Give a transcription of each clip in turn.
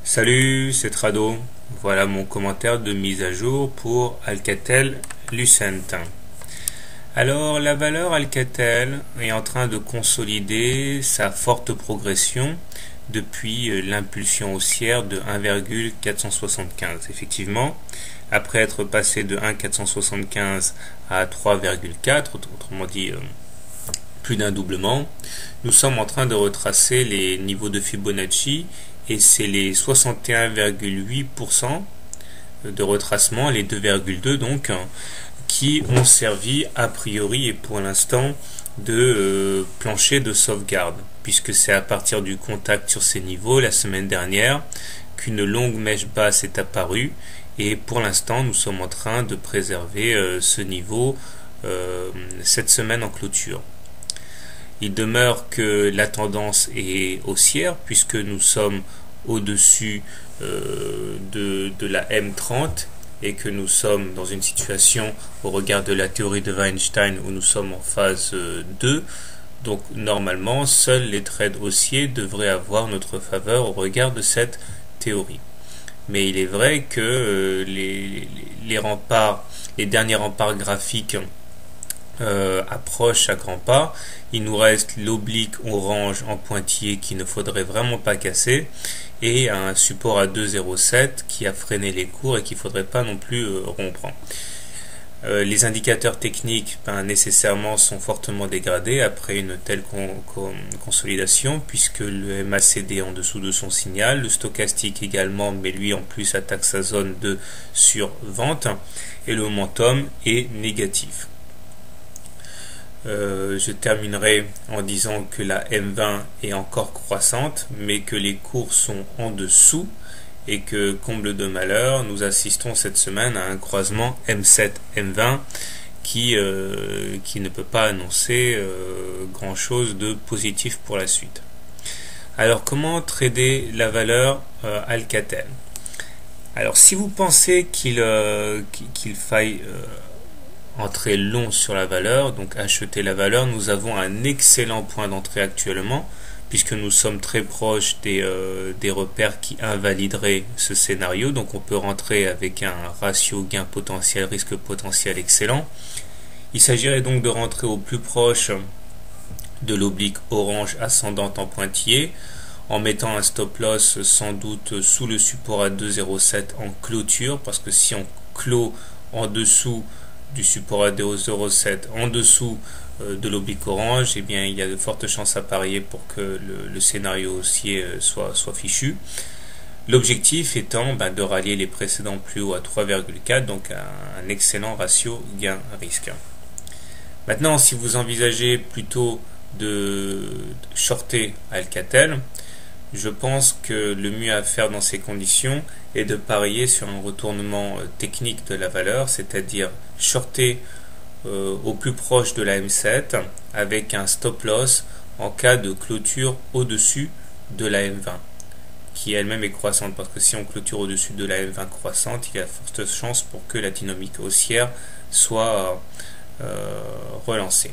Salut, c'est Trado. Voilà mon commentaire de mise à jour pour Alcatel-Lucent. Alors, la valeur Alcatel est en train de consolider sa forte progression depuis l'impulsion haussière de 1,475. Effectivement, après être passé de 1,475 à 3,4, autrement dit plus d'un doublement, nous sommes en train de retracer les niveaux de Fibonacci et c'est les 61,8% de retracement, les 2,2 donc, qui ont servi a priori et pour l'instant de plancher de sauvegarde, puisque c'est à partir du contact sur ces niveaux la semaine dernière qu'une longue mèche basse est apparue, et pour l'instant nous sommes en train de préserver ce niveau cette semaine en clôture. Il demeure que la tendance est haussière puisque nous sommes au-dessus de la M30 et que nous sommes dans une situation au regard de la théorie de Weinstein où nous sommes en phase 2. Donc normalement, seuls les trades haussiers devraient avoir notre faveur au regard de cette théorie. Mais il est vrai que les derniers remparts graphiques approche à grands pas. Il nous reste l'oblique orange en pointillé qu'il ne faudrait vraiment pas casser et un support à 2,07 qui a freiné les cours et qu'il ne faudrait pas non plus rompre. Les indicateurs techniques nécessairement sont fortement dégradés après une telle consolidation puisque le MACD est en dessous de son signal, le stochastique également, mais lui en plus attaque sa zone de survente et le momentum est négatif. Je terminerai en disant que la M20 est encore croissante, mais que les cours sont en dessous et que, comble de malheur, nous assistons cette semaine à un croisement M7-M20 qui ne peut pas annoncer grand chose de positif pour la suite. Alors, comment trader la valeur Alcatel? Alors, si vous pensez qu'il faille entrer long sur la valeur, donc acheter la valeur, nous avons un excellent point d'entrée actuellement puisque nous sommes très proches des repères qui invalideraient ce scénario, donc on peut rentrer avec un ratio gain potentiel risque potentiel excellent. Il s'agirait donc de rentrer au plus proche de l'oblique orange ascendante en pointillé en mettant un stop loss sans doute sous le support à 2,07 en clôture, parce que si on clôt en dessous du support à 2,07 en dessous de l'oblique orange, eh bien il y a de fortes chances à parier pour que le scénario haussier soit fichu. L'objectif étant de rallier les précédents plus hauts à 3,4, donc un excellent ratio gain-risque. Maintenant, si vous envisagez plutôt de shorter Alcatel, je pense que le mieux à faire dans ces conditions est de parier sur un retournement technique de la valeur, c'est-à-dire shorter au plus proche de la M7 avec un stop loss en cas de clôture au-dessus de la M20 qui elle-même est croissante, parce que si on clôture au-dessus de la M20 croissante, il y a de fortes chances pour que la dynamique haussière soit relancée.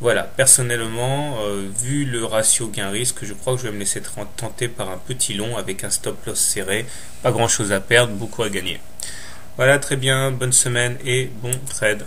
Voilà, personnellement, vu le ratio gain-risque, je crois que je vais me laisser tenter par un petit long avec un stop loss serré. Pas grand chose à perdre, beaucoup à gagner. Voilà, très bien, bonne semaine et bon trade.